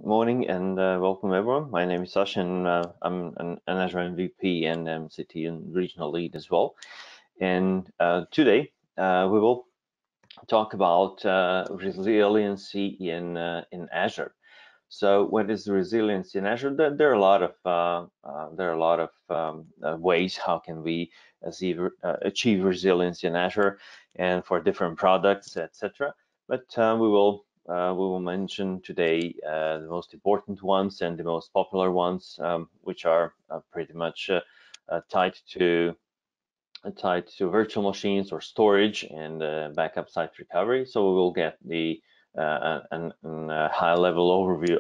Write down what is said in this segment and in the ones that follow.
morning and welcome everyone. My name is Sasha and I'm an Azure MVP and MCT and regional lead as well. And today we will talk about resiliency in Azure. So what is resiliency in Azure? There are a lot of ways how can we achieve resilience in Azure and for different products, etc. But we will mention today the most important ones and the most popular ones, which are pretty much tied to virtual machines or storage and backup site recovery. So we will get the a high-level overview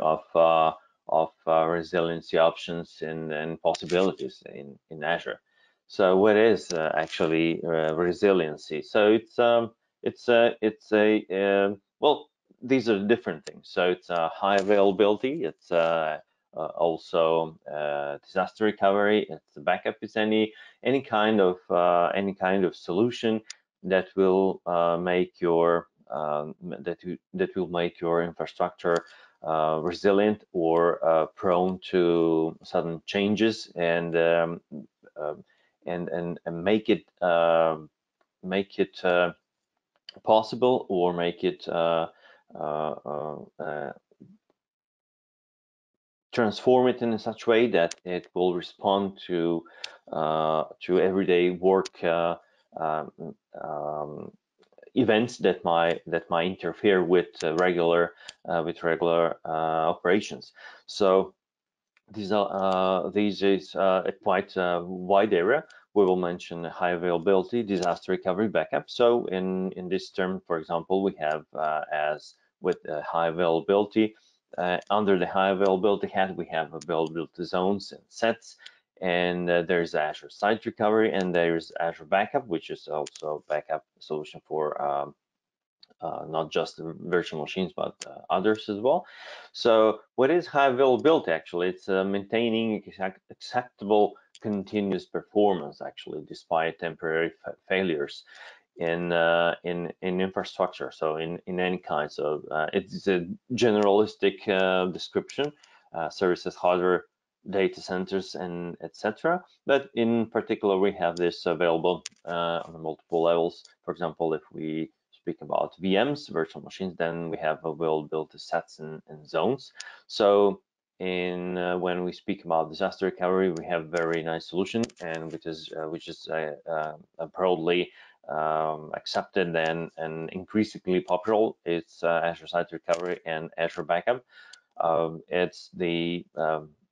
of resiliency options and possibilities in Azure. So what is actually resiliency? So it's a well, these are different things. So it's high availability. It's also disaster recovery. It's backup. It's any kind of solution that will make your that will make your infrastructure resilient or prone to sudden changes and make it possible or make it transform it in such a way that it will respond to everyday work events that might interfere with regular operations. So these is a quite wide area. We will mention high availability, disaster recovery, backup. So in this term, for example, we have as with high availability. Under the high availability hat, we have availability zones and sets, and there's Azure Site Recovery, and there's Azure Backup, which is also a backup solution for not just virtual machines, but others as well. So what is high availability? Actually, it's maintaining acceptable continuous performance, actually, despite temporary failures in infrastructure. So in any kinds of it's a generalistic description, services, hardware, data centers, and etc. But in particular, we have this available on multiple levels. For example, if we speak about VMs, virtual machines, then we have availability sets and zones. So when we speak about disaster recovery, we have very nice solution, and which is broadly accepted and increasingly popular. It's Azure Site Recovery and Azure Backup. It's the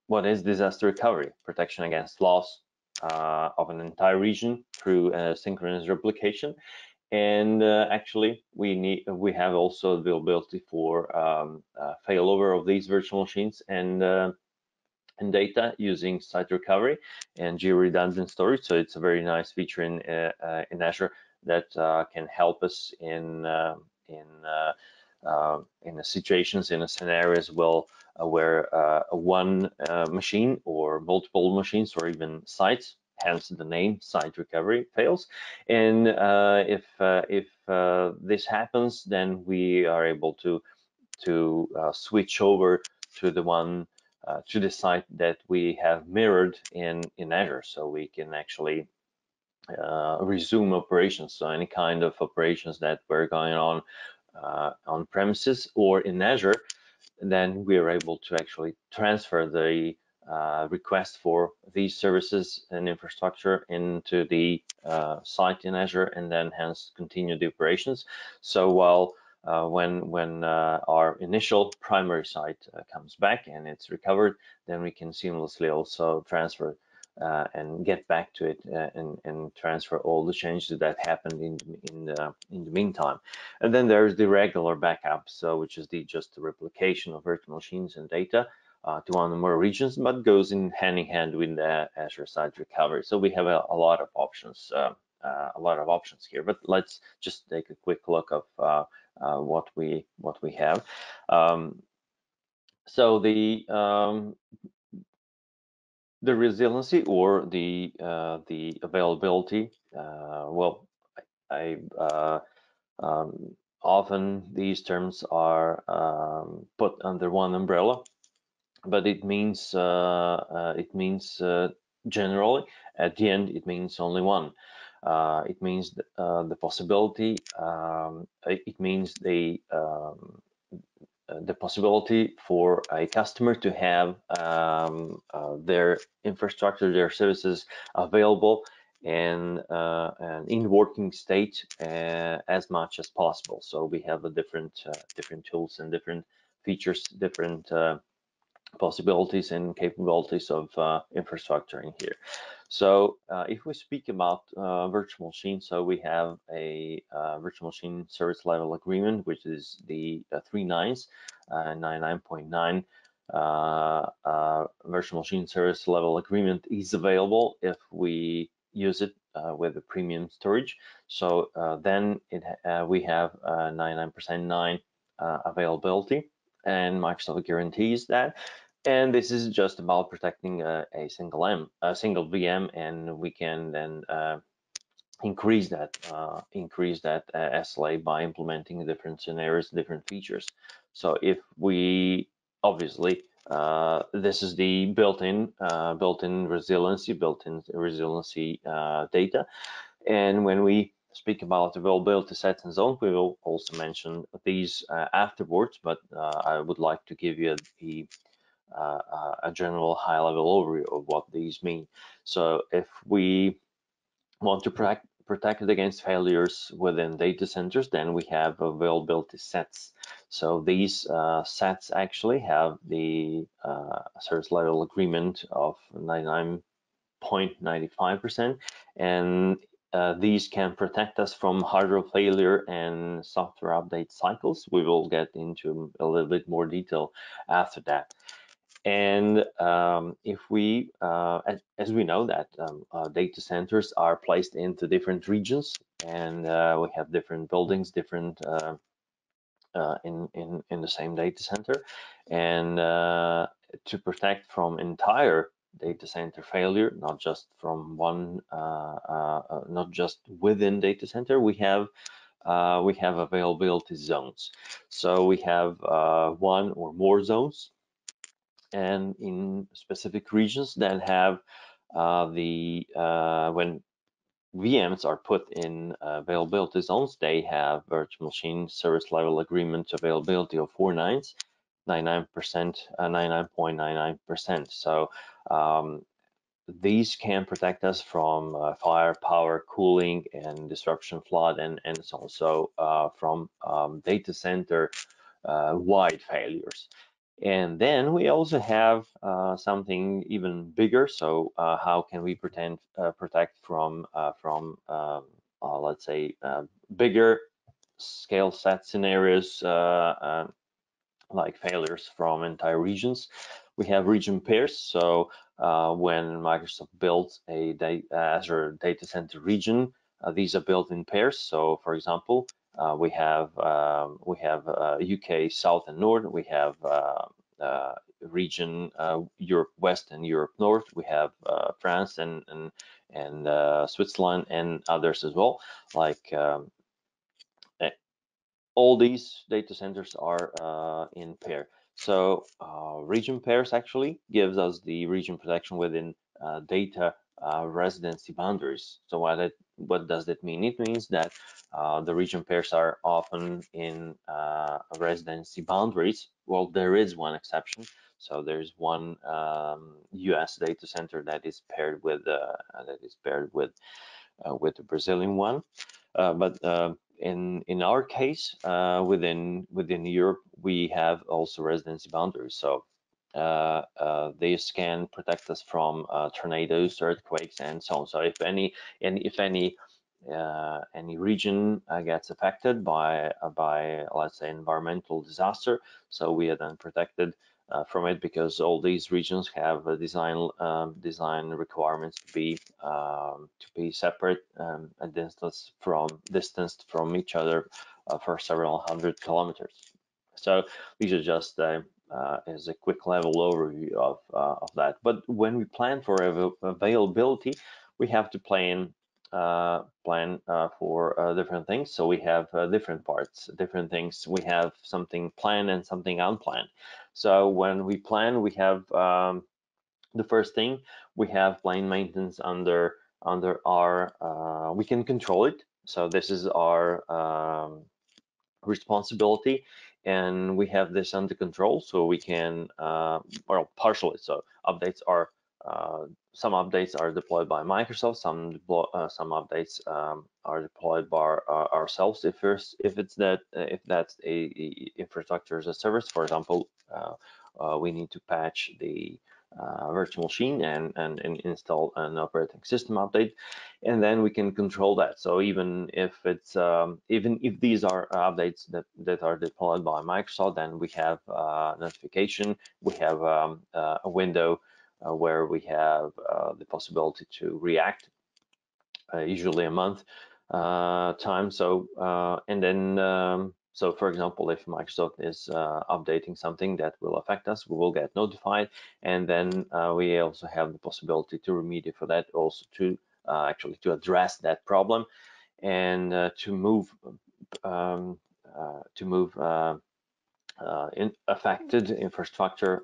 what is disaster recovery? Protection against loss of an entire region through synchronous replication. And actually, we have also availability for failover of these virtual machines and data using site recovery and geo-redundant storage. So it's a very nice feature in Azure that can help us in situations, in scenarios where one machine or multiple machines or even sites, hence the name site recovery, fails. And if this happens, then we are able to switch over to the site that we have mirrored in Azure, so we can actually resume operations. So any kind of operations that were going on premises or in Azure, then we are able to actually transfer the request for these services and infrastructure into the site in Azure, and then hence continue the operations. So while when our initial primary site comes back and it's recovered, then we can seamlessly also transfer and get back to it and transfer all the changes that happened in the meantime. And then there's the regular backup, so which is just the replication of virtual machines and data to one or more regions, but goes in hand with the Azure Site Recovery. So we have a lot of options, here. But let's just take a quick look of what we have. So the resiliency or the availability. Well, often these terms are put under one umbrella. but it means generally at the end it means only one. It means the possibility. It means the possibility for a customer to have their infrastructure, their services available and in working state as much as possible. So we have a different tools and different features, different possibilities and capabilities of infrastructure in here. So if we speak about virtual machine, so we have a virtual machine service level agreement, which is the 3 nines, 99.9 virtual machine service level agreement is available if we use it with the premium storage. So then we have 99% 9 availability, and Microsoft guarantees that. And this is just about protecting a single VM, and we can then increase that SLA by implementing different scenarios, different features. So if we obviously this is the built-in resiliency data, and when we speak about availability sets and zones, we will also mention these afterwards. But I would like to give you a general high-level overview of what these mean. So if we want to protect it against failures within data centers, then we have availability sets. So these sets actually have the service level agreement of 99.95%, and these can protect us from hardware failure and software update cycles. We will get into a little bit more detail after that. And if we, as we know that data centers are placed into different regions, and we have different buildings, different in the same data center, and to protect from entire data center failure, not just from one, not just within data center, we have availability zones. So we have one or more zones, and in specific regions that have when VMs are put in availability zones, they have virtual machine service level agreement availability of 4 nines, 99%, 99.99%. So these can protect us from fire, power, cooling, and disruption, flood, and so on. So from data center wide failures. And then we also have something even bigger. So how can we protect from let's say bigger scale set scenarios like failures from entire regions? We have region pairs. So when Microsoft builds a Azure data center region, these are built in pairs. So for example, we have UK South and North. We have region Europe West and Europe North. We have France and Switzerland and others as well. Like all these data centers are in pair. So region pairs actually gives us the region protection within data residency boundaries. So what does that mean? It means that the region pairs are often in residency boundaries. Well, there is one exception. So there's one US data center that is paired with the Brazilian one, but in our case, within Europe, we have also residency boundaries. So these can protect us from tornadoes, earthquakes, and so on. So if any region gets affected by let's say environmental disaster, so we are then protected from it, because all these regions have design requirements to be separate and distanced from each other for several hundred kilometers. So these are just as a quick level overview of that. But when we plan for availability, we have to plan for different things. So we have different parts, different things. We have something planned and something unplanned. So when we plan, we have the first thing, we have plane maintenance under our we can control it. So this is our responsibility, and we have this under control, so we can well, partially. So updates are some updates are deployed by Microsoft, some updates are deployed by ourselves if it's that if that's a infrastructure as a service. For example, we need to patch the virtual machine and install an operating system update, and then we can control that. So even if it's even if these are updates that are deployed by Microsoft, then we have notification. We have a window where we have the possibility to react, usually a month time. So and then so for example, if Microsoft is updating something that will affect us, we will get notified, and then we also have the possibility to remediate for that, also to actually to address that problem, and to move um, affected infrastructure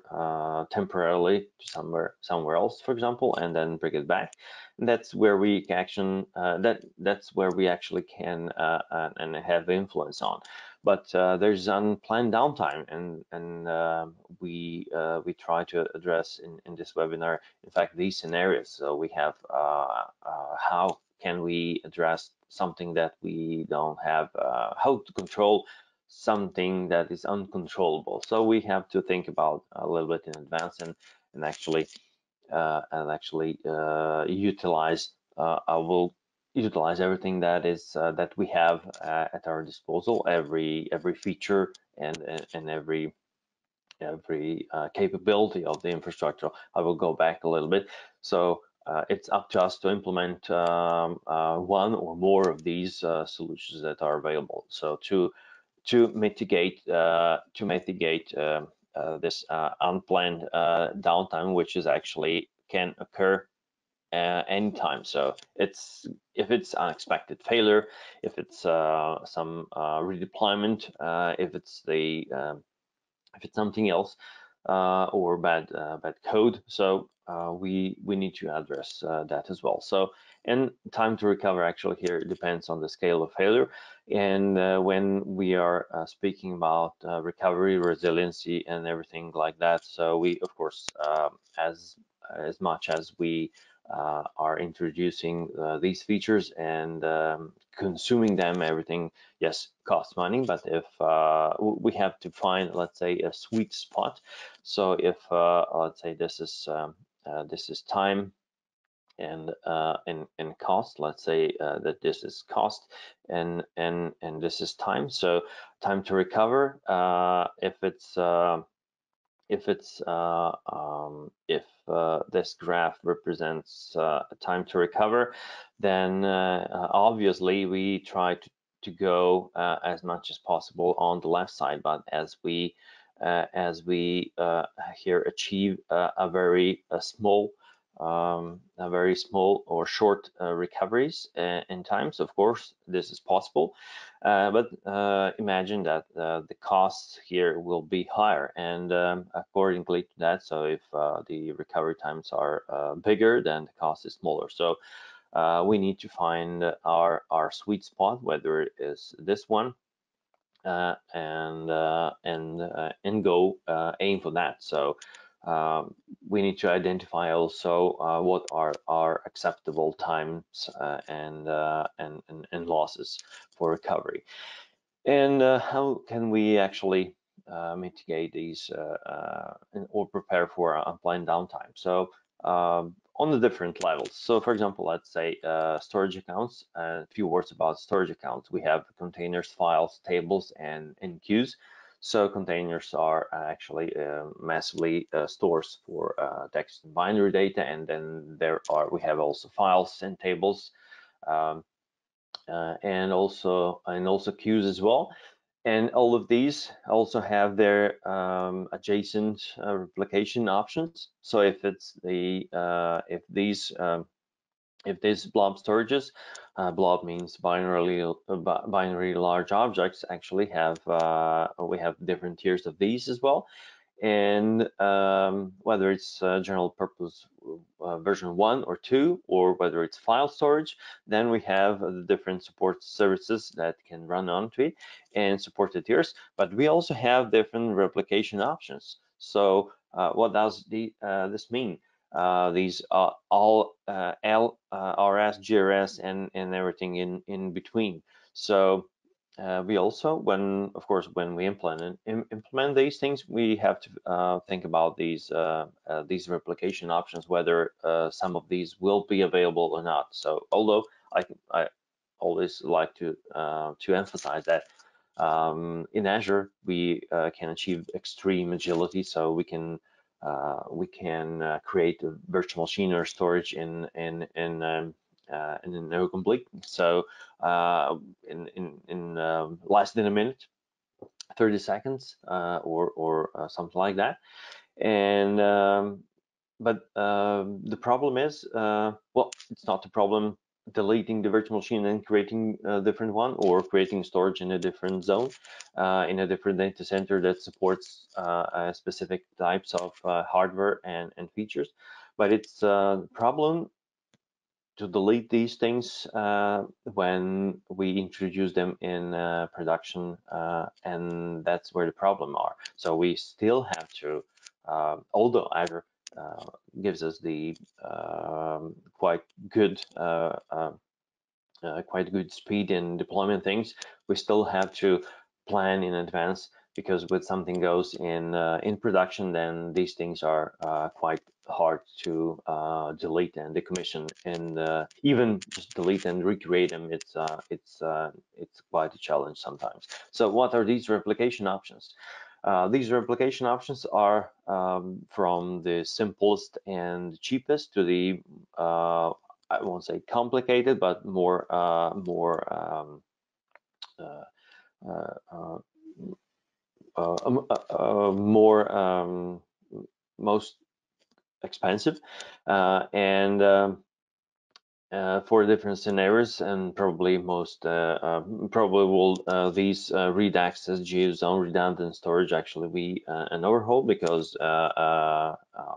temporarily to somewhere else, for example, and then bring it back. And that's where we can that's where we actually can and have influence on. But there's unplanned downtime, and we try to address in this webinar, in fact, these scenarios. So we have how can we address something that we don't have, how to control something that is uncontrollable. So we have to think about a little bit in advance, and actually utilize I will utilize everything that is that we have at our disposal, every feature and every capability of the infrastructure. I will go back a little bit. So it's up to us to implement one or more of these solutions that are available. So to mitigate this unplanned downtime, which is actually can occur anytime. So it's if it's unexpected failure, if it's some redeployment, if it's something else, or bad code. So we need to address that as well. So, and time to recover actually here depends on the scale of failure. And when we are speaking about recovery, resiliency, and everything like that, so we of course as much as we are introducing these features and consuming them, everything, yes, costs money, but if we have to find, let's say, a sweet spot. So if let's say this is time and cost, let's say that this is cost and this is time. So time to recover, if this graph represents time to recover, then obviously we try to go as much as possible on the left side. But as we here achieve a very small or short recoveries in times, of course this is possible, but imagine that the costs here will be higher, and accordingly to that, so if the recovery times are bigger, then the cost is smaller. So we need to find our sweet spot, whether it is this one, and go aim for that. So we need to identify also what are our acceptable times and losses for recovery, and how can we actually mitigate these or prepare for unplanned downtime. So on the different levels. So for example, let's say storage accounts. A few words about storage accounts. We have containers, files, tables, and queues. So containers are actually massively stores for text and binary data, and then we have also files and tables, and also queues as well. And all of these also have their adjacent replication options. So if it's the if these blob storages, blob means binary large objects, actually have we have different tiers of these as well. and whether it's general purpose version 1 or 2, or whether it's file storage, then we have the different support services that can run onto it and supported tiers. But we also have different replication options. So what does this mean? These are all LRS, GRS, and everything in between. So we also, of course, when we implement these things, we have to think about these replication options, whether some of these will be available or not. So although I always like to emphasize that in Azure we can achieve extreme agility, so we can create a virtual machine or storage in no complete. So in less than a minute, 30 seconds, or something like that. And but the problem is, well, it's not a problem deleting the virtual machine and creating a different one, or creating storage in a different zone, in a different data center that supports specific types of hardware and features. But it's a problem to delete these things when we introduce them in production, and that's where the problem are. So we still have to, although Azure gives us the quite good speed in deployment things, we still have to plan in advance, because when something goes in production, then these things are quite hard to delete and decommission, and even just delete and recreate them. It's quite a challenge sometimes. So what are these replication options? These replication options are from the simplest and cheapest to the I won't say complicated, but more most expensive, and for different scenarios, and probably will these read access geo-zone redundant storage actually be an overhaul, because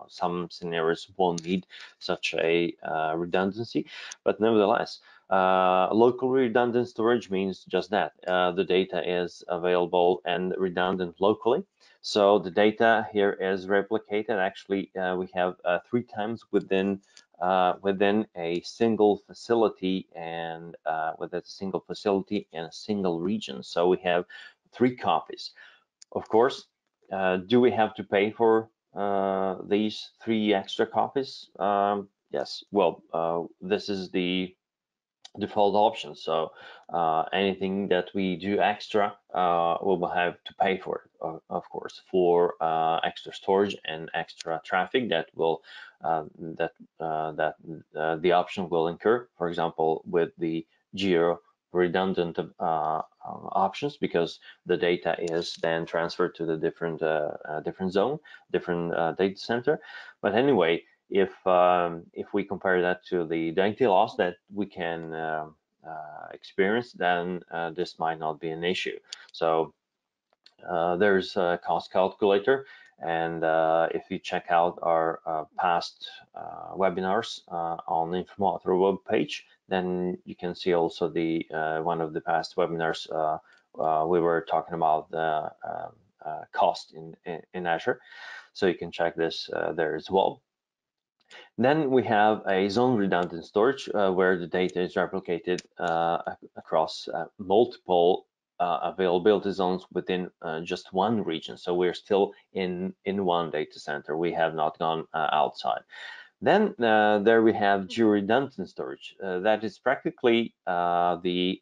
some scenarios won't need such a redundancy. But nevertheless, local redundant storage means just that. The data is available and redundant locally. So the data here is replicated. Actually, we have 3 times within a single facility, and within a single facility and a single region. So we have 3 copies. Of course, do we have to pay for these 3 extra copies? Yes. Well, this is the default option. So anything that we do extra, we will have to pay for it, of course, for extra storage and extra traffic that will the option will incur. For example, with the geo redundant options, because the data is then transferred to the different zone, different data center. But anyway, if we compare that to the data loss that we can experience, then this might not be an issue. So there's a cost calculator, and if you check out our past webinars on the Informator web page, then you can see also the one of the past webinars we were talking about the cost in Azure. So you can check this there as well. Then we have a zone redundant storage where the data is replicated across multiple availability zones within just one region. So we're still in one data center. We have not gone outside. Then there we have geo-redundant storage. That is practically the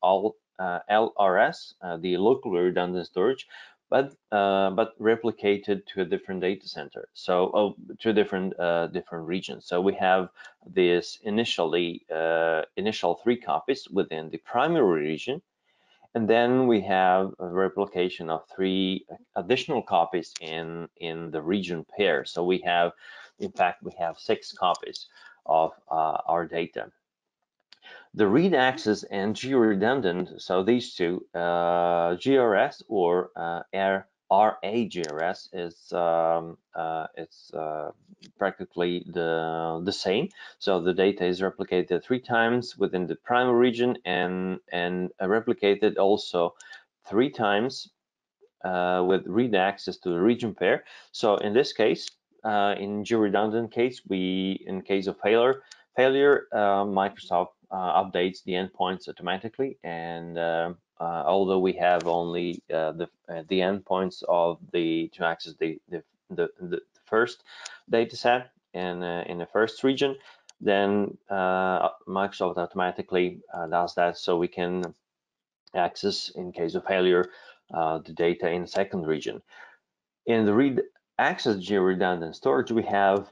all LRS, the locally redundant storage, but replicated to a different data center. So to a different region. So we have this initial 3 copies within the primary region, and then we have a replication of 3 additional copies in the region pair. So we have, in fact, we have 6 copies of our data. The read access and geo-redundant, so these two, GRS or RAGRS is practically the same. So the data is replicated 3 times within the primary region and replicated also 3 times with read access to the region pair. So in this case, in gRedundant case, in case of failure, Microsoft updates the endpoints automatically, and although we have only the endpoints of to access the first data set in the first region, then Microsoft automatically does that, so we can access, in case of failure, the data in the second region. In the read access gRedundant storage, we have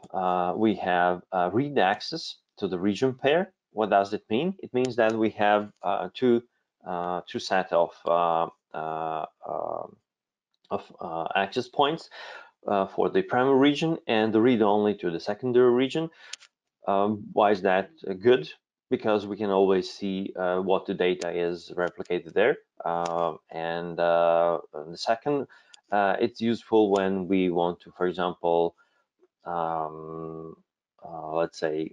read access to the region pair. What does it mean? It means that we have two set of access points for the primary region and the read only to the secondary region. Why is that good? Because we can always see what the data is replicated there. And the second, it's useful when we want to, for example, let's say,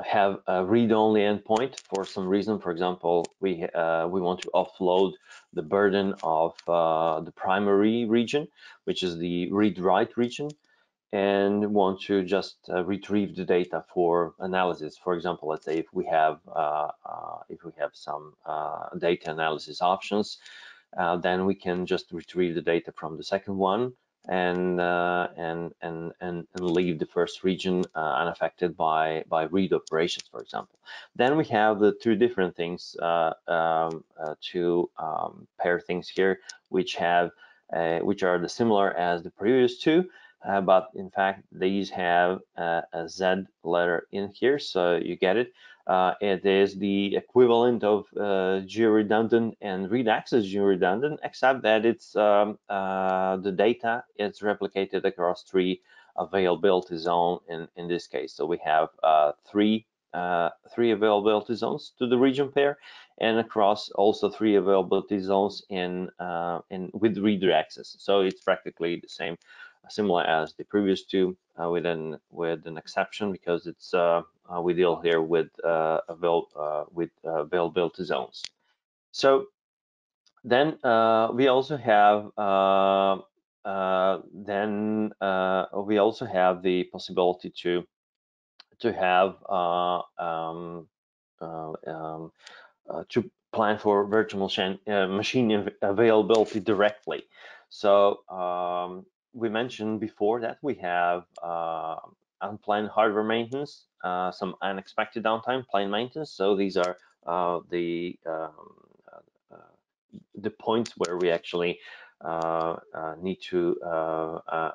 have a read-only endpoint for some reason. For example, we want to offload the burden of the primary region, which is the read-write region, and want to just retrieve the data for analysis. For example, let's say if we have some data analysis options, then we can just retrieve the data from the second one and leave the first region unaffected by read operations, for example. Then we have the two different things to pair things here, which are the similar as the previous two. But in fact, these have a Z letter in here, so you get it. It is the equivalent of gRedundant and read access gRedundant, except that it's the data is replicated across 3 availability zones in this case. So we have three availability zones to the region pair, and across also 3 availability zones with reader access. So it's practically the same, similar as the previous two, with an exception, because it's we deal here with availability zones. So then we also have the possibility to have to plan for virtual machine availability directly. So we mentioned before that we have unplanned hardware maintenance, some unexpected downtime, planned maintenance. So these are the points where we actually need to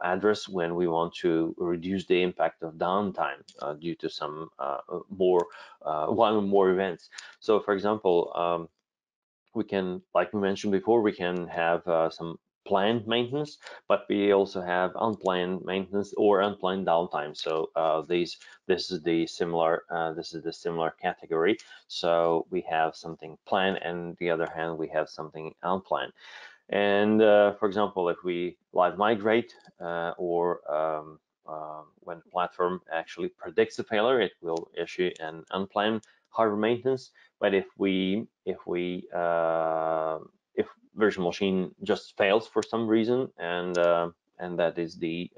address when we want to reduce the impact of downtime due to some one or more events. So, for example, we can, like we mentioned before, we can have some planned maintenance, but we also have unplanned maintenance or unplanned downtime. So this is the similar category. So we have something planned, and on the other hand, we have something unplanned. And for example, if we live migrate or when the platform actually predicts the failure, it will issue an unplanned hardware maintenance. But if virtual machine just fails for some reason, and that is the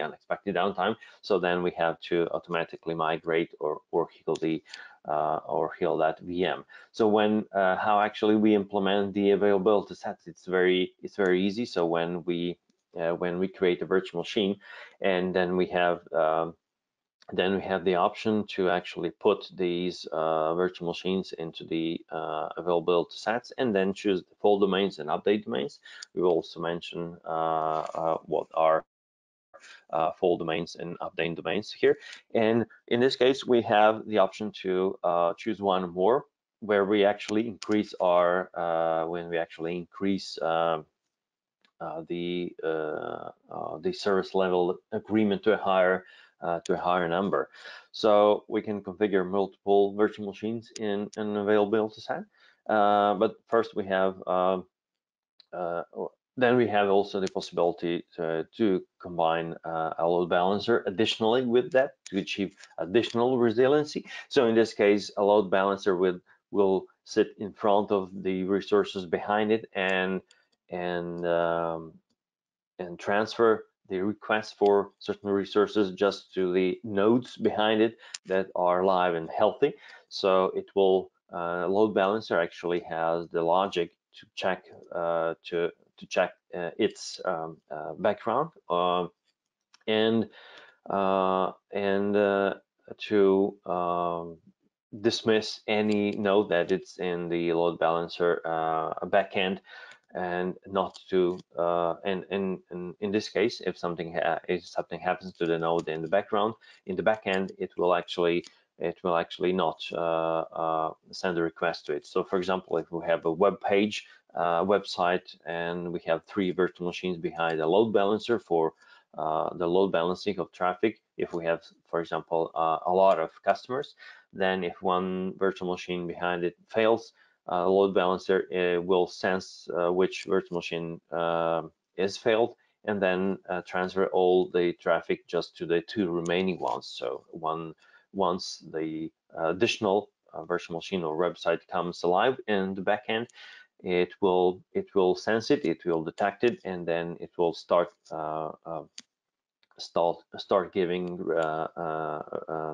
unexpected downtime, so then we have to automatically migrate or heal that VM. So how actually we implement the availability sets, it's very easy. So when we create a virtual machine, and then we have the option to actually put these virtual machines into the availability sets, and then choose default domains and update domains. We will also mention what are full domains and update domains here. And in this case, we have the option to choose one or more, where we actually increase our the service level agreement to a higher number. So we can configure multiple virtual machines in an availability set. But first we have then we have also the possibility to combine a load balancer additionally with that to achieve additional resiliency. So in this case, a load balancer will sit in front of the resources behind it and transfer the request for certain resources just to the nodes behind it that are live and healthy. So it will load balancer actually has the logic to check its background and to dismiss any node that it's in the load balancer backend, and not to and in this case, if something happens to the node in the background, in the backend, it will actually not send a request to it. So for example, if we have a web page website and we have 3 virtual machines behind a load balancer for the load balancing of traffic, if we have, for example, a lot of customers, then if one virtual machine behind it fails, load balancer will sense which virtual machine is failed, and then transfer all the traffic just to the 2 remaining ones. So once the additional virtual machine or website comes alive in the backend, it will sense it, it will detect it, and then it will start giving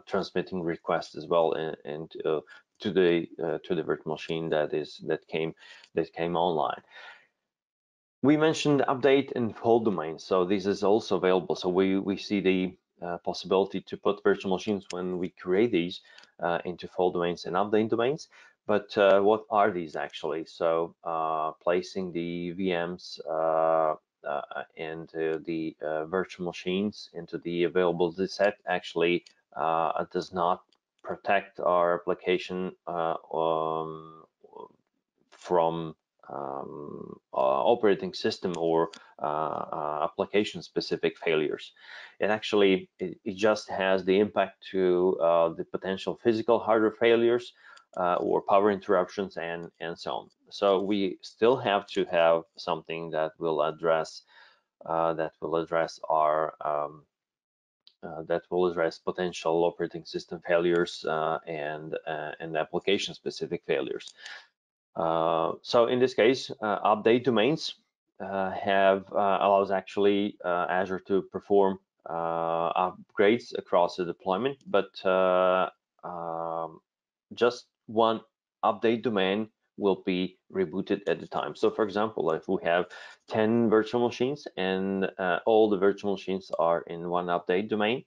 transmitting requests as well, and to the virtual machine that came online. We mentioned update and fault domains, so this is also available. So we see the possibility to put virtual machines when we create these into fault domains and update domains. But what are these actually? So placing the VMs and the virtual machines into the availability set actually does not protect our application from operating system or application specific failures. It just has the impact to the potential physical hardware failures or power interruptions and so on. So we still have to have something that will address our potential operating system failures and application specific failures. So in this case, update domains allows actually Azure to perform upgrades across the deployment, but just one update domain will be rebooted at a time. So for example, if we have 10 virtual machines and all the virtual machines are in one update domain,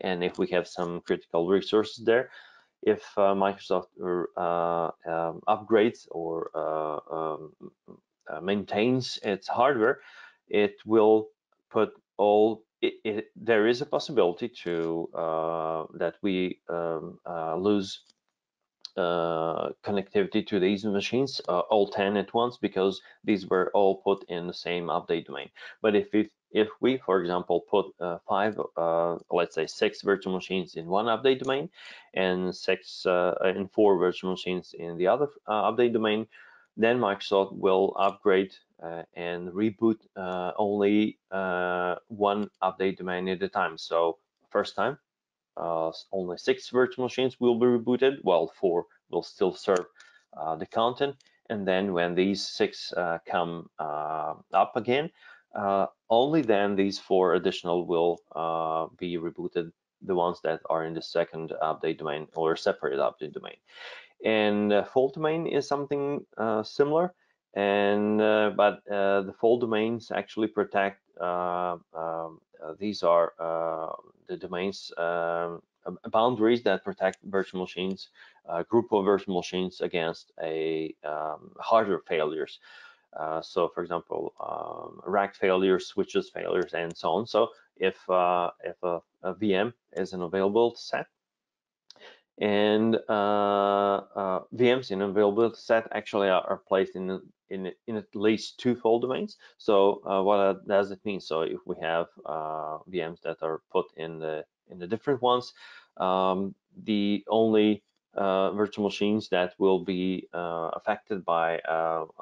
and if we have some critical resources there, if Microsoft upgrades or maintains its hardware, it will put all. There is a possibility to that we lose connectivity to these machines, all 10 at once, because these were all put in the same update domain. But if we, for example, put 5, let's say 6 virtual machines in one update domain and 4 virtual machines in the other update domain, then Microsoft will upgrade and reboot only one update domain at a time. So first time, only 6 virtual machines will be rebooted, while 4 will still serve the content. And then when these 6 come up again, only then these 4 additional will be rebooted, the ones that are in the second update domain or separate update domain. And fault domain is something similar, and but the fault domains actually protect. These are the domains boundaries that protect virtual machines, a group of virtual machines against a hardware failures. So, for example, rack failures, switches failures, and so on. So, if a VM is an available set, and VMs in availability set actually are placed in at least 2 fault domains. So what does it mean? So if we have VMs that are put in the different ones, the only virtual machines that will be affected by,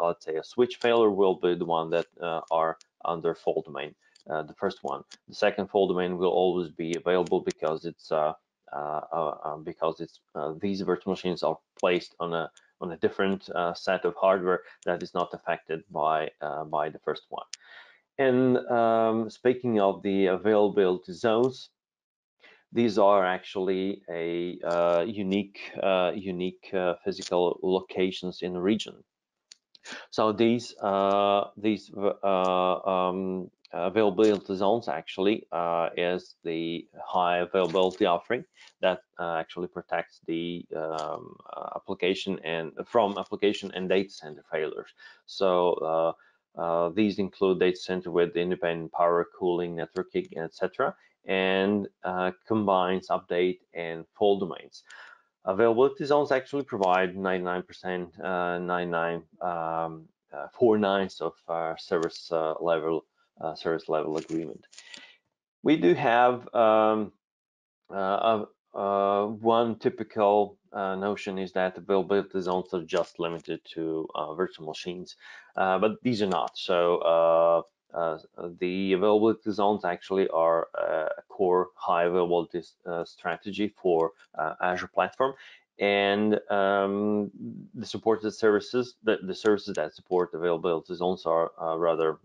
let's say, a switch failure will be the one that are under fault domain. The first one. The second fault domain will always be available because these virtual machines are placed on a different set of hardware that is not affected by the first one. And speaking of the availability zones, these are actually a unique physical locations in the region. So these availability zones actually is the high availability offering that actually protects the application and from application and data center failures. So these include data center with independent power, cooling, networking, etc., and combines update and fault domains. Availability zones actually provide 99%, 4/9 of service level agreement. We do have one typical notion is that availability zones are just limited to virtual machines, but these are not. So the availability zones actually are a core high availability strategy for Azure platform, and the supported services, the services that support availability zones are rather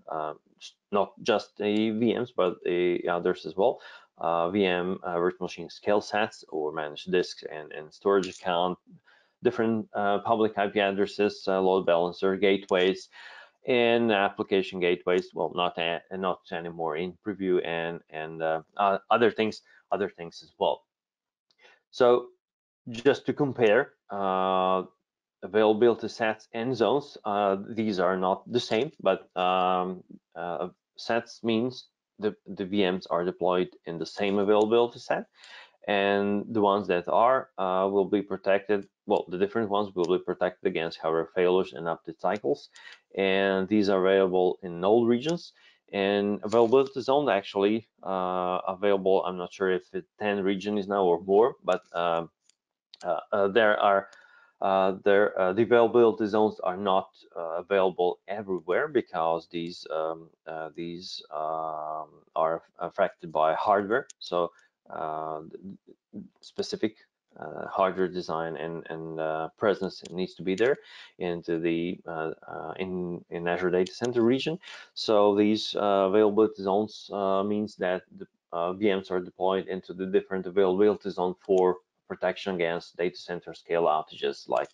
not just the VMs, but the others as well. VM, virtual machine scale sets or managed disks and storage account, different public IP addresses, load balancer, gateways, and application gateways. Well, not anymore in preview, and other things as well. So just to compare availability sets and zones, these are not the same, but sets means the VMs are deployed in the same availability set, and the ones that are will be protected. Well, the different ones will be protected against hardware failures and update cycles, and these are available in all regions. And availability zone actually available. I'm not sure if 10 region is now or more, but there are the availability zones are not available everywhere because these are affected by hardware. So specific hardware design and presence needs to be there into the in Azure data center region. So these availability zones means that the VMs are deployed into the different availability zone for protection against data center scale outages like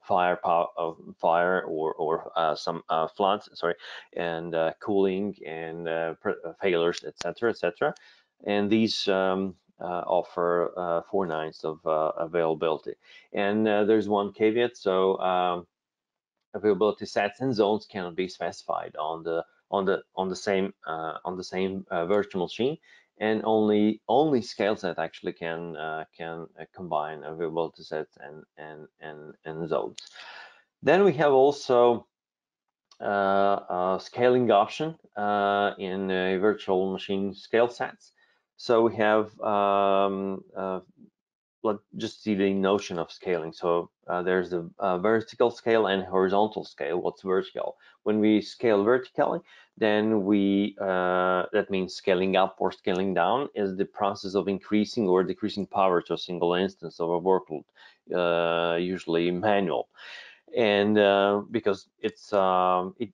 fire or some floods, sorry, and cooling and failures, etc. And these offer 4/9 of availability. And there's one caveat. So availability sets and zones cannot be specified on the same virtual machine, and only scale set actually can combine availability sets and zones. Then we have also a scaling option in virtual machine scale sets. So we have let's just see the notion of scaling. So there's the vertical scale and horizontal scale. What's vertical? When we scale vertically, then we that means scaling up or scaling down is the process of increasing or decreasing power to a single instance of a workload, usually manual. And because it's it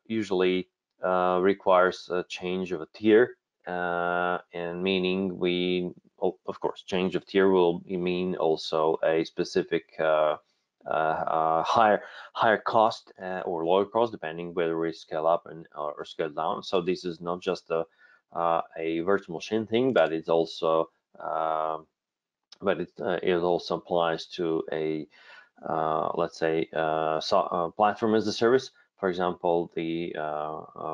usually requires a change of a tier, and meaning we, of course, change of tier will mean also a specific higher cost or lower cost, depending whether we scale up or scale down. So this is not just a virtual machine thing, but it's also it also applies to a let's say platform as a service. For example, the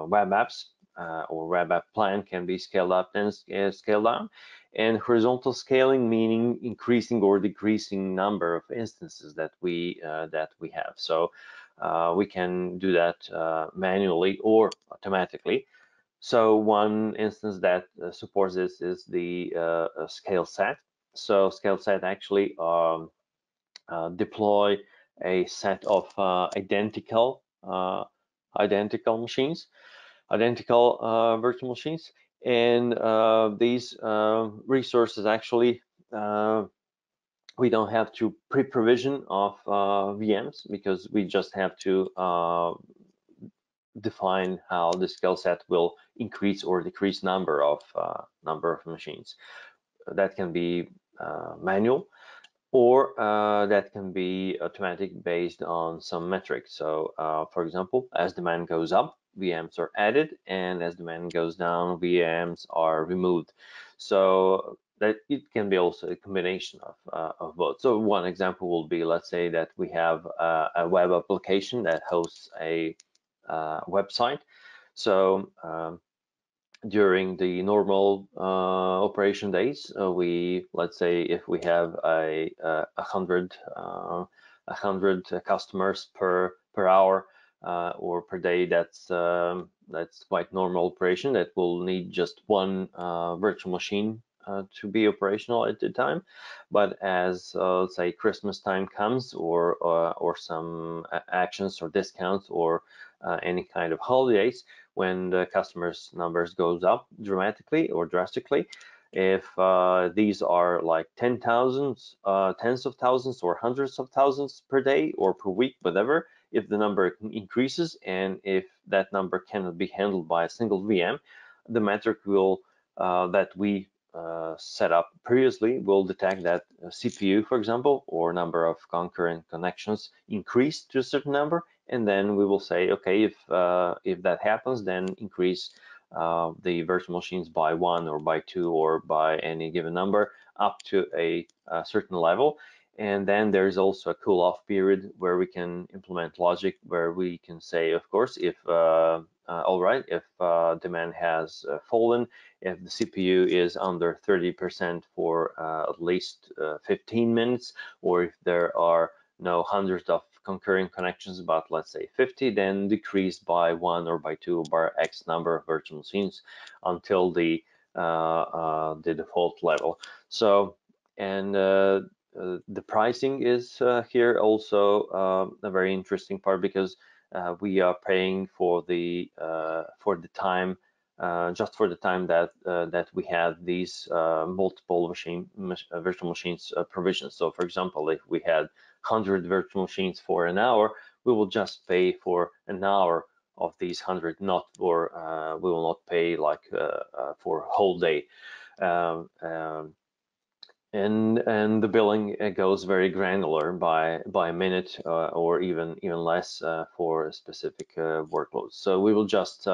web apps or web app plan can be scaled up and scaled down. And horizontal scaling meaning increasing or decreasing number of instances that we have. So we can do that manually or automatically. So one instance that supports this is the scale set. So scale set actually deploy a set of identical machines, identical virtual machines, and these resources actually we don't have to pre-provision of VMs, because we just have to define how the scale set will increase or decrease number of machines. That can be manual, or that can be automatic based on some metrics. So for example, as demand goes up, VMs are added, and as demand goes down, VMs are removed. So that it can be also a combination of both. So one example will be, let's say that we have a web application that hosts a website. So during the normal operation days, let's say if we have a hundred customers per hour or per day, that's quite normal operation. That will need just one virtual machine to be operational at the time. But as let's say Christmas time comes, or some actions or discounts, or any kind of holidays, when the customers numbers goes up dramatically or drastically, if these are like 10,000, tens of thousands or hundreds of thousands per day or per week, whatever, if the number increases and if that number cannot be handled by a single VM, the metric will that we set up previously will detect that CPU, for example, or number of concurrent connections increased to a certain number, and then we will say, okay, if that happens, then increase the virtual machines by 1 or by 2 or by any given number up to a certain level. And then there's also a cool-off period where we can implement logic, where we can say, of course, if all right, if demand has fallen, if the CPU is under 30% for at least 15 minutes, or if there are no hundreds of concurring connections, but let's say 50, then decrease by 1 or by 2 or by X number of virtual machines until the default level. So, and the pricing is here also a very interesting part, because we are paying for the time, just for the time that we have these multiple virtual machines provisions. So for example, if we had 100 virtual machines for an hour, we will just pay for an hour of these 100, not for we will not pay like for a whole day. And the billing goes very granular by minute or even less for specific workloads. So we will just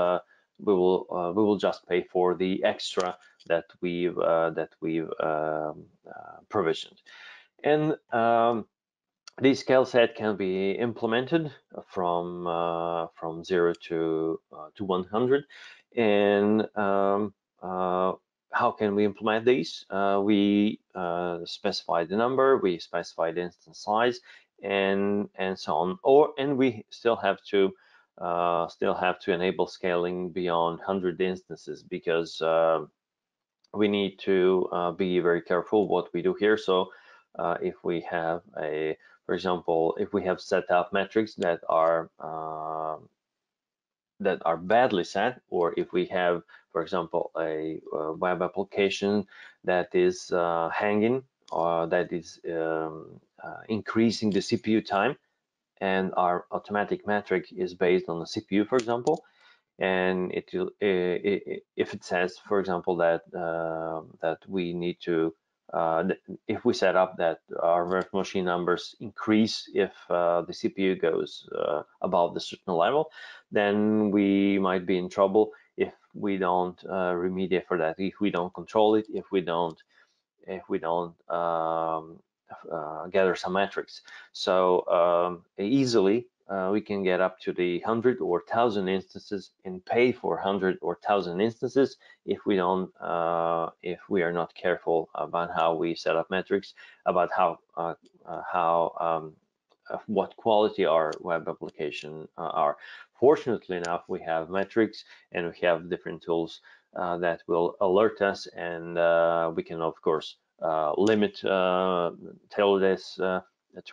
pay for the extra that we've provisioned. And the scale set can be implemented from 0 to 100. And how can we implement these? We specify the number, we specify the instance size, and so on. And we still have to enable scaling beyond 100 instances, because we need to be very careful what we do here. So if we have for example, if we have set up metrics that are badly set, or if we have, for example, a web application that is hanging, or that is increasing the CPU time, and our automatic metric is based on the CPU, for example, and if it says, for example, that we need to if we set up that our virtual machine numbers increase if the CPU goes above the certain level, then we might be in trouble if we don't remediate for that, if we don't control it, if we don't gather some metrics. So easily we can get up to the 100 or 1,000 instances and pay for 100 or 1,000 instances if we don't if we are not careful about how we set up metrics, about what quality our web application are. Fortunately enough, we have metrics and we have different tools that will alert us, and we can of course limit tailor this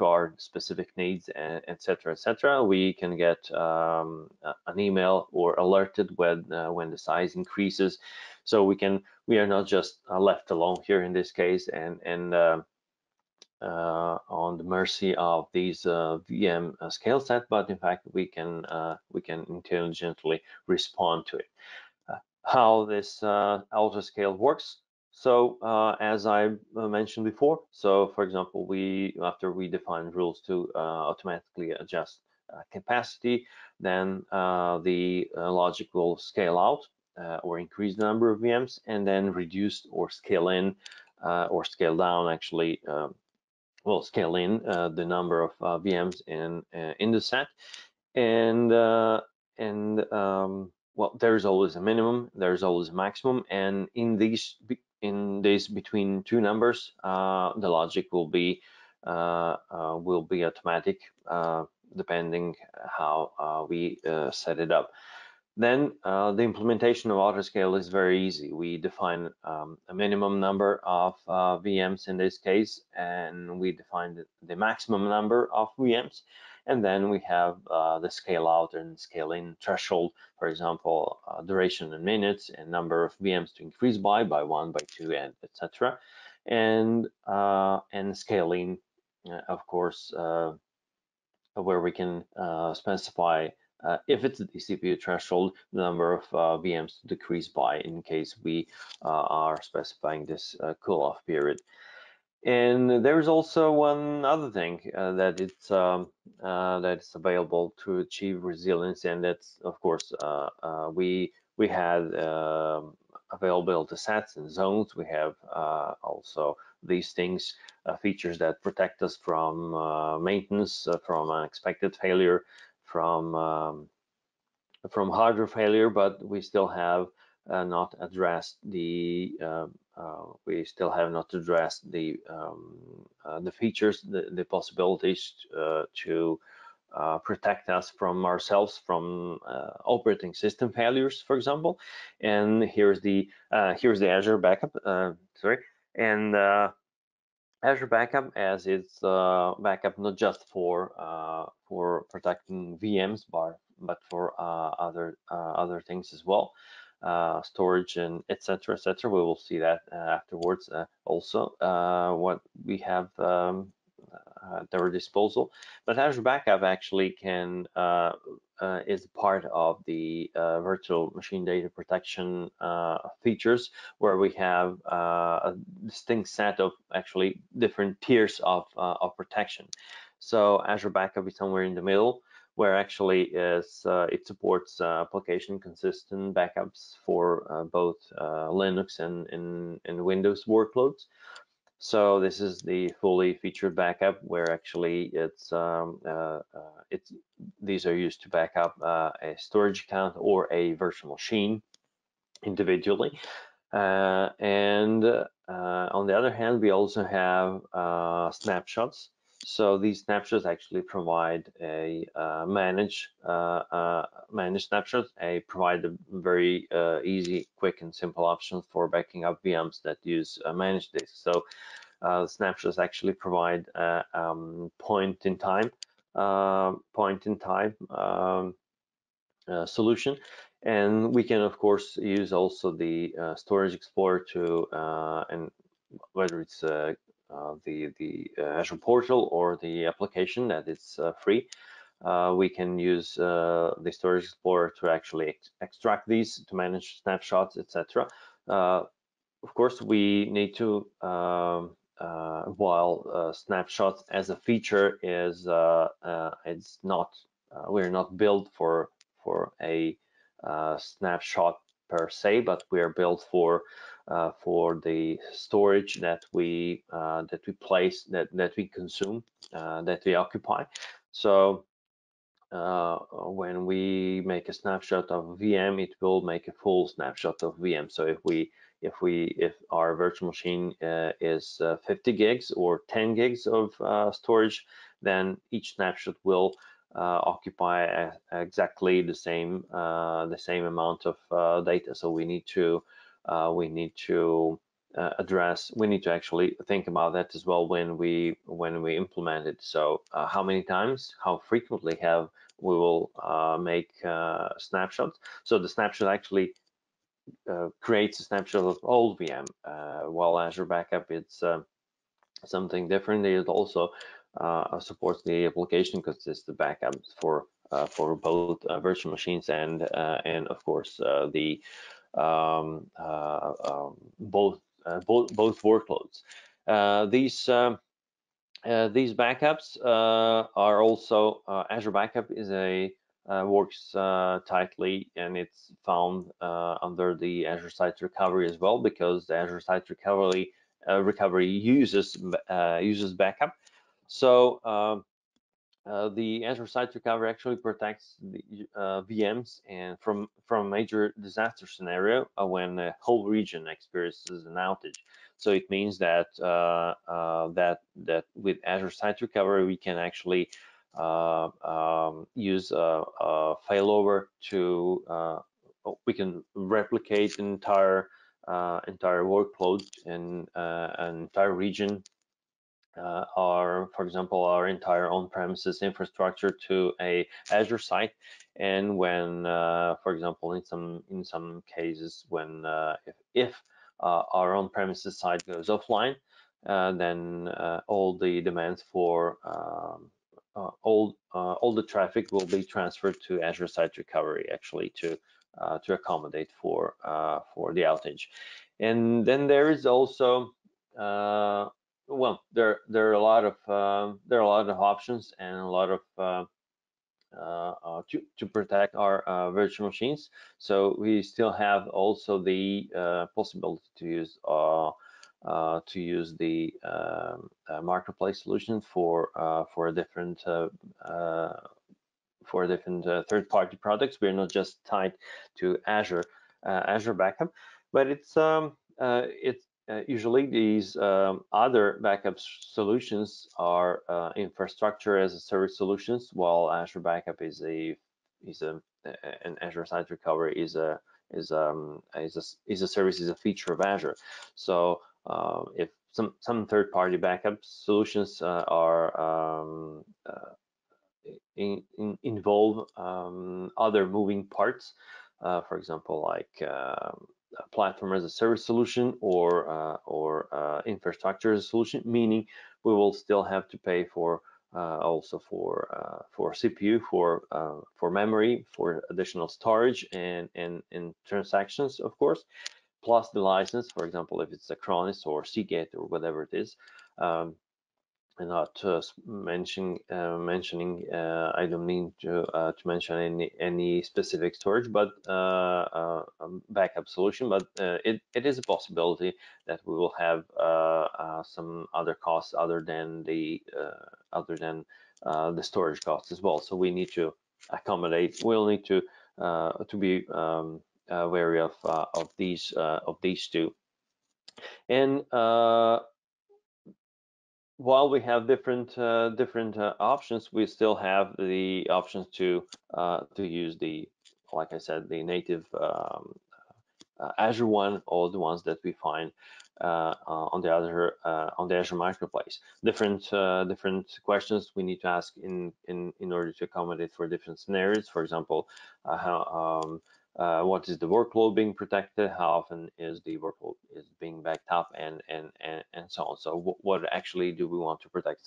our specific needs, etc., etc., we can get an email or alerted when the size increases. So we are not just left alone here in this case and on the mercy of these VM scale set, but in fact we can intelligently respond to it. How this autoscale works. So as I mentioned before, so for example, after we define rules to automatically adjust capacity, then the logic will scale out or increase the number of VMs, and then reduce or scale in or scale down actually will scale in the number of VMs in the set, and well, there's always a minimum, there's always a maximum, and in these between two numbers, the logic will be automatic depending how we set it up. Then the implementation of Autoscale is very easy. We define a minimum number of VMs in this case, and we define the maximum number of VMs. And then we have the scale out and scale in threshold, for example, duration in minutes and number of VMs to increase by 1, by 2, and etc. And scaling, of course, where we can specify if it's the CPU threshold, the number of VMs to decrease by in case we are specifying this cool-off period. And there's also one other thing that it's available to achieve resilience, and that's of course we had availability sets and zones. We have also these things, features that protect us from maintenance, from unexpected failure, from hardware failure, but we still have not addressed the features, the possibilities to protect us from ourselves from operating system failures, for example. And here's the Azure backup. And Azure Backup, as it's backup not just for protecting VMs, but for other things as well, storage and etc. etc. We will see that afterwards. Also, what we have at our disposal. But Azure Backup actually can is part of the virtual machine data protection features, where we have a distinct set of actually different tiers of protection. So Azure Backup is somewhere in the middle, where actually it supports application consistent backups for both Linux and Windows workloads. So this is the fully featured backup, where actually these are used to back up a storage account or a virtual machine individually. And on the other hand, we also have snapshots. So these snapshots actually provide a managed snapshots. They provide a very easy, quick, and simple options for backing up VMs that use managed disks. So snapshots actually provide point in time solution, and we can of course use also the Storage Explorer to and whether it's the Azure portal or the application that is free. We can use the Storage Explorer to actually extract these, to manage snapshots, etc. Of course, we need to while snapshots as a feature is it's not we're not built for a snapshot per se, but we are built for the storage that we place, that we consume, that we occupy. So when we make a snapshot of VM, it will make a full snapshot of VM. So if our virtual machine is 50 gigs or 10 gigs of storage, then each snapshot will occupy exactly the same amount of data. So we need to address. We need to actually think about that as well when we implement it. So how many times, how frequently we will make snapshots. So the snapshot actually creates a snapshot of all VM, while Azure Backup it's something different. It also supports the application because it's the backup for both virtual machines and of course the both workloads. These backups are also Azure Backup is works tightly, and it's found under the Azure Site Recovery as well, because the Azure Site Recovery uses backup. So the Azure Site Recovery actually protects the VMs and from a major disaster scenario when a whole region experiences an outage. So it means that that with Azure Site Recovery we can actually use a failover to we can replicate entire workload in an entire region, for example, our entire on-premises infrastructure to a Azure site. And when, for example, in some cases, when if our on-premises site goes offline, then all the demands for all the traffic will be transferred to Azure Site Recovery, actually, to accommodate for the outage. And then there is also well, there are a lot of options and a lot of to protect our virtual machines. So we still have also the possibility to use the marketplace solution for different third-party products. We're not just tied to Azure Backup, but it's usually these other backup solutions are infrastructure as a service solutions, while Azure Backup is an Azure Site Recovery is a service, is a feature of Azure. So if some third-party backup solutions involve other moving parts, for example, like platform as a service solution or infrastructure as a solution, meaning we will still have to pay for also for CPU, for memory, for additional storage and transactions, of course, plus the license, for example, if it's Acronis or Seagate or whatever it is. And not mentioning I don't mean to mention any specific storage, but backup solution, but it is a possibility that we will have some other costs other than the storage costs as well. So we need to accommodate. We'll need to be wary of these two. And while we have different options, we still have the options to use the, like I said, the native Azure one, or the ones that we find on the Azure Marketplace. Different questions we need to ask in order to accommodate for different scenarios. For example, what is the workload being protected? How often is the workload being backed up, and so on. So what actually do we want to protect?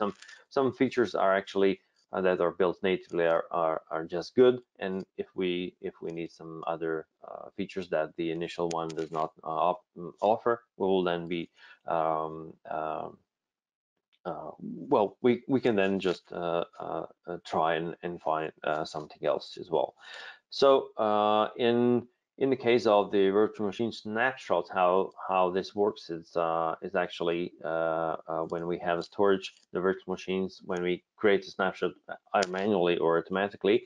Some features are actually that are built natively are just good, and if we need some other features that the initial one does not offer, we will then be well, we can then just try and find something else as well. So in the case of the virtual machine snapshots, how this works is actually when we have storage, the virtual machines, when we create a snapshot either manually or automatically,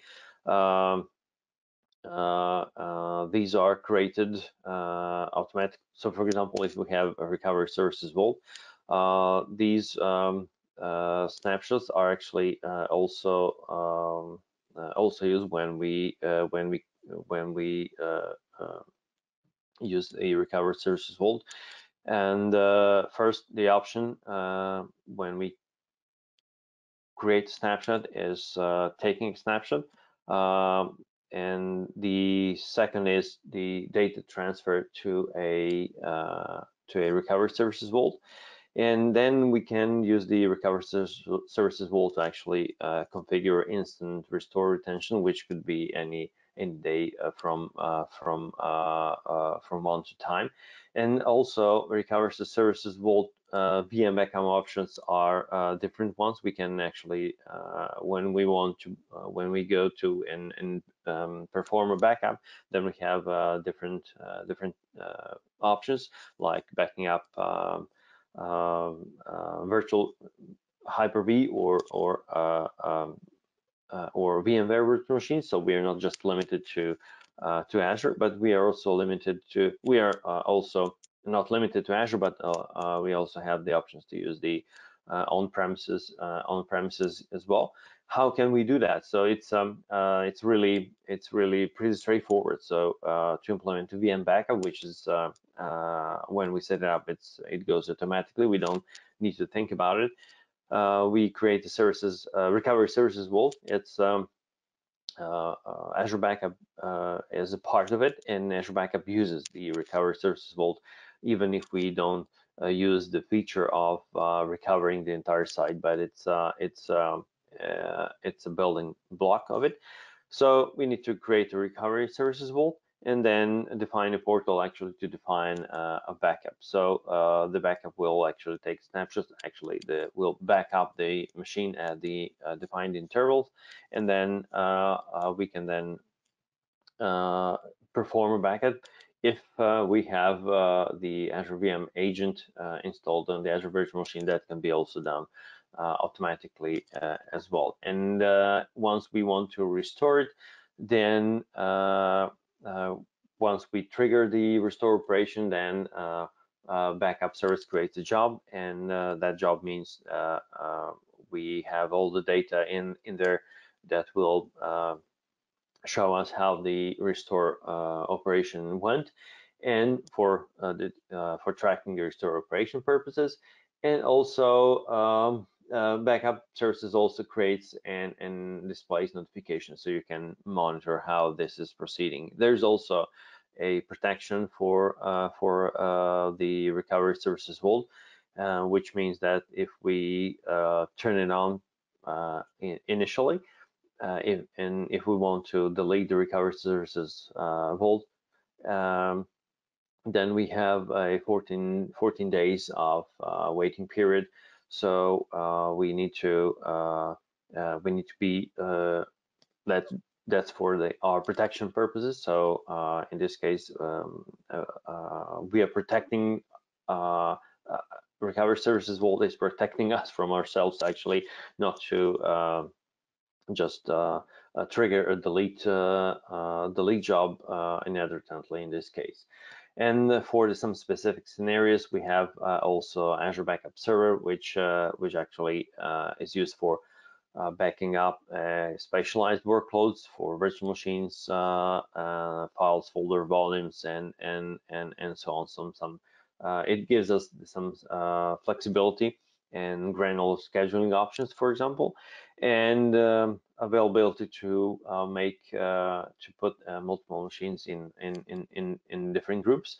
these are created automatic. So for example, if we have a recovery services vault, these snapshots are actually also used when we use a recovery services vault. And first, the option when we create a snapshot is taking a snapshot. And the second is the data transfer to a recovery services vault. And then we can use the recovery services vault to actually configure instant restore retention, which could be any day from one to time. And also recovery services vault VM backup options are different ones. We can actually when we want to when we go to and perform a backup, then we have different options like backing up virtual Hyper-V or VMware virtual machines. So we are not just limited to Azure, but we are also also not limited to Azure, but we also have the options to use the on-premises as well. How can we do that? So it's really pretty straightforward. So to implement a VM backup, which is when we set it up, it goes automatically. We don't need to think about it. We create the services recovery services vault. It's Azure Backup is a part of it, and Azure Backup uses the recovery services vault, even if we don't use the feature of recovering the entire site, but it's a building block of it. So we need to create a recovery services vault and then define a portal actually to define a backup. So the backup will actually take snapshots. Actually, will back up the machine at the defined intervals, and then we can then perform a backup. If we have the Azure VM agent installed on the Azure virtual machine, that can be also done automatically as well. And once we want to restore it, then once we trigger the restore operation, then backup service creates a job, and that job means we have all the data in there that will show us how the restore operation went, and for tracking the restore operation purposes. And also backup services also creates and displays notifications, so you can monitor how this is proceeding. There's also a protection for the recovery services vault, which means that if we turn it on initially, if we want to delete the recovery services vault, then we have a 14 days of waiting period. So we need to be that's for our protection purposes. So in this case, we are protecting recovery services vault is protecting us from ourselves, actually, not to just trigger a delete job inadvertently in this case. And for some specific scenarios, we have also Azure Backup Server, which actually is used for backing up specialized workloads for virtual machines, files, folder volumes, and so on. It gives us some flexibility and granular scheduling options, for example, and availability to put multiple machines in different groups.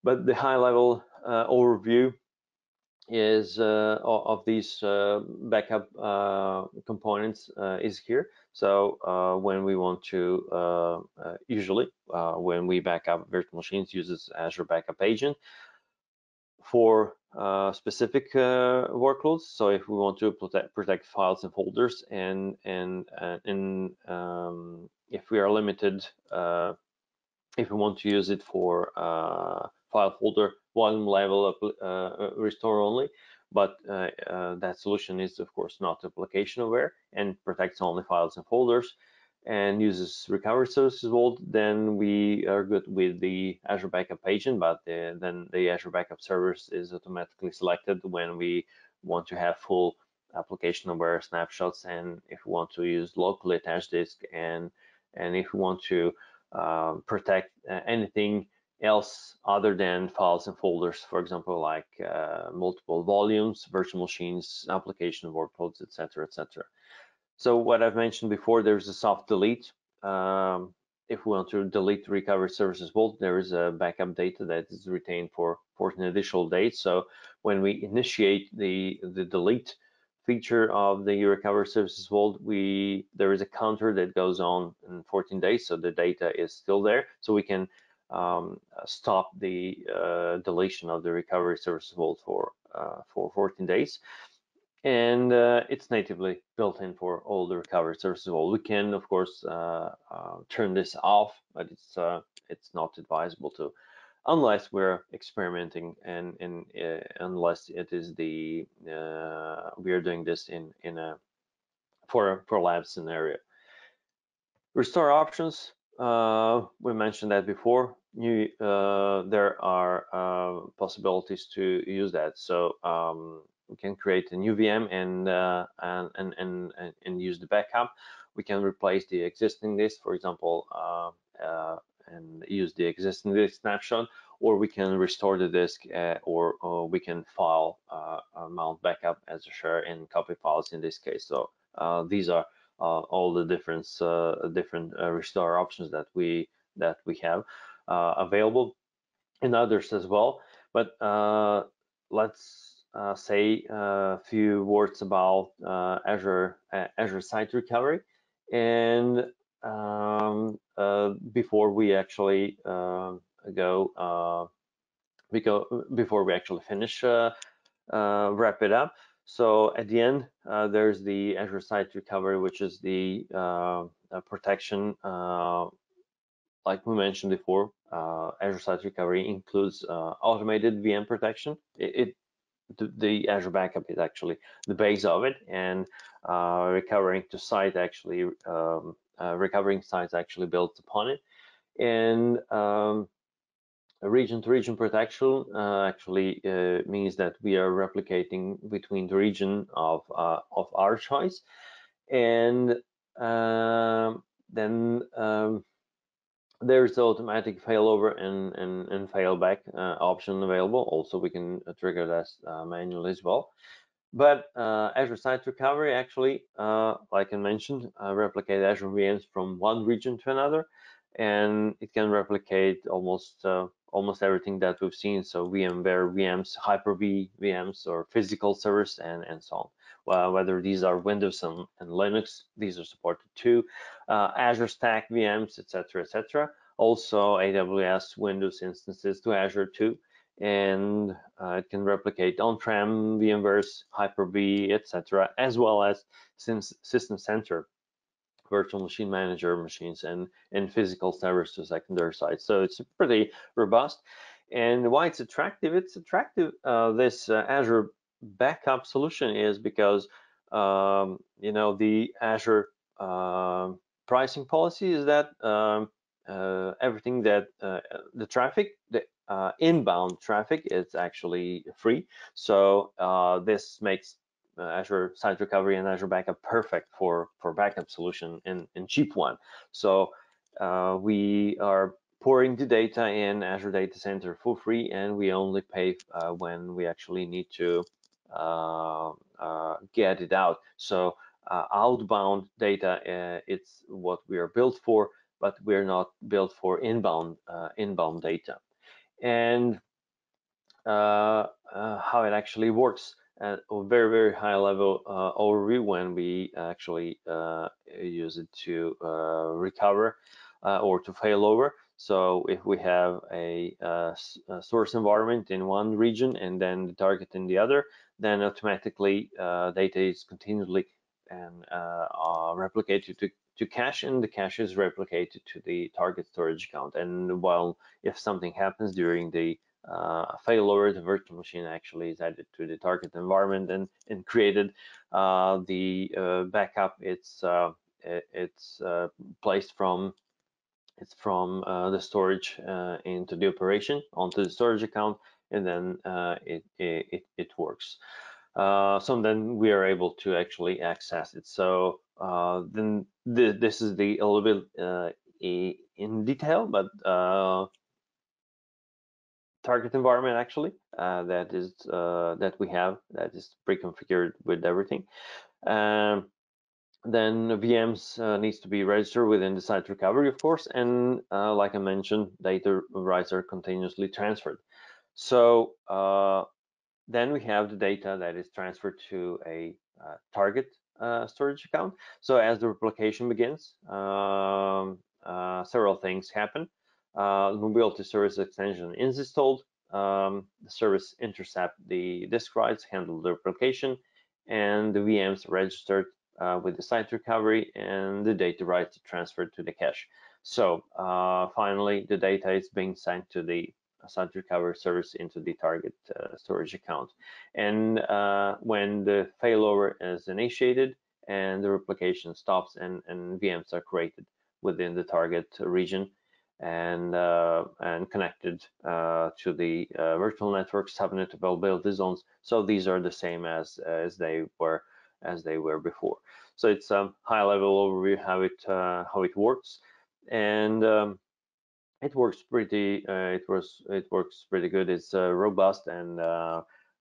But the high-level overview is of these backup components is here. So when we want to usually when we back up virtual machines, uses Azure Backup Agent for specific workloads. So if we want to protect files and folders, and if we are limited, if we want to use it for file folder volume level restore only, but that solution is of course not application aware and protects only files and folders and uses recovery services vault, then we are good with the Azure Backup Agent, but then the Azure Backup Service is automatically selected when we want to have full application aware snapshots, and if we want to use locally attached disk, and if we want to protect anything else other than files and folders, for example, like multiple volumes, virtual machines, application workloads, etc., etc. So what I've mentioned before, there's a soft delete. If we want to delete recovery services vault, there is a backup data that is retained for 14 additional days. So when we initiate the delete feature of the recovery services vault, there is a counter that goes on in 14 days, so the data is still there. So we can stop the deletion of the recovery services vault for 14 days. And it's natively built in for all the recovery services. Well, we can, of course, turn this off, but it's not advisable to, unless we're experimenting and unless it is we are doing this in a for lab scenario. Restore options. We mentioned that before. There are possibilities to use that. So we can create a new VM and use the backup. We can replace the existing disk, for example, and use the existing disk snapshot, or we can restore the disk, or we can file mount backup as a share and copy files in this case. So these are all the different restore options that we have available, and others as well. But let's say a few words about Azure Site Recovery, and before we actually before we actually finish wrap it up. So at the end, there's the Azure Site Recovery, which is the protection. Like we mentioned before, Azure Site Recovery includes automated VM protection. The Azure Backup is actually the base of it, and recovering sites actually builds upon it. And region-to-region protection actually means that we are replicating between the region of our choice, and then there's the automatic failover and failback option available. Also, we can trigger that manually as well. But Azure Site Recovery actually, like I mentioned, replicate Azure VMs from one region to another, and it can replicate almost everything that we've seen. So VMware VMs, Hyper-V VMs, or physical servers, and so on. Well, whether these are Windows and Linux, these are supported too. Azure Stack VMs, etc., etc. Also AWS Windows instances to Azure too, and it can replicate on-prem VMware's Hyper-V, etc., as well as System Center, virtual machine manager machines, and physical servers to secondary sites. So it's pretty robust. And why it's attractive? It's attractive. This Azure backup solution is because the Azure pricing policy is that everything that the traffic, the inbound traffic, is actually free. So this makes Azure Site Recovery and Azure Backup perfect for backup solution and cheap one. So we are pouring the data in Azure Data Center for free, and we only pay when we actually need to get it out. So outbound data, it's what we are built for, but we're not built for inbound data. And how it actually works at a very, very high level overview when we actually use it to recover or to fail over. So if we have a source environment in one region and then the target in the other, then automatically data is continually and replicated to cache, and the cache is replicated to the target storage account. And while if something happens during the failover, the virtual machine actually is added to the target environment and created. The backup, it's placed from the storage into the operation onto the storage account, and then it works. So then we are able to actually access it. So then this is a little bit in detail, but target environment actually that we have that is pre-configured with everything. Then VMs needs to be registered within the site recovery, of course, and like I mentioned, data rights are continuously transferred. So then we have the data that is transferred to a target storage account. So as the replication begins, several things happen. The mobility service extension is installed. The service intercept the disk writes, handle the replication, and the VMs registered with the site recovery, and the data rights are transferred to the cache. So finally, the data is being sent to the site recovery service into the target storage account. And when the failover is initiated and the replication stops and VMs are created within the target region and connected to the virtual network subnet availability zones. So these are the same as they were before. So it's a high-level overview how it works, and it works pretty. It works pretty good. It's robust, and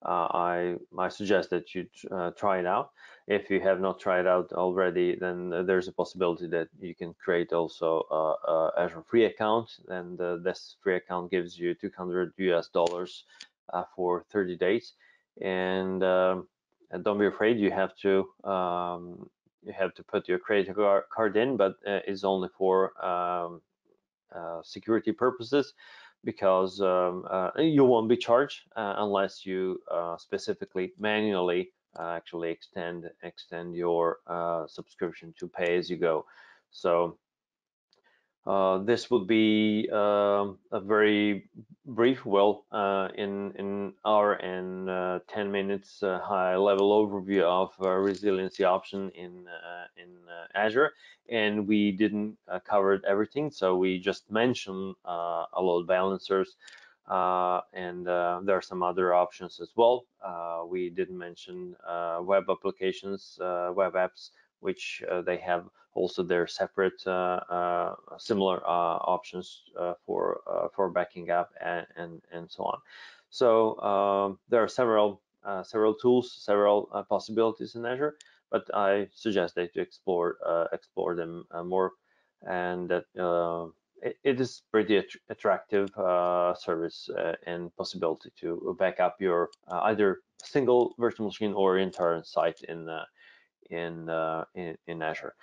I suggest that you try it out. If you have not tried it out already, then there's a possibility that you can create also a Azure free account, and this free account gives you $200 US for 30 days. And don't be afraid. You have to put your credit card in, but it's only for security purposes, because you won't be charged unless you specifically manually actually extend your subscription to pay as you go. So this would be a very brief, in hour and 10 minutes high-level overview of resiliency option in Azure, and we didn't cover everything, so we just mentioned a load balancers, and there are some other options as well. We didn't mention web applications, web apps, which they have also their separate similar options for backing up and so on. So there are several tools, several possibilities in Azure, but I suggest that you explore them more, and that it is pretty attractive service and possibility to back up your either single virtual machine or entire site in Azure.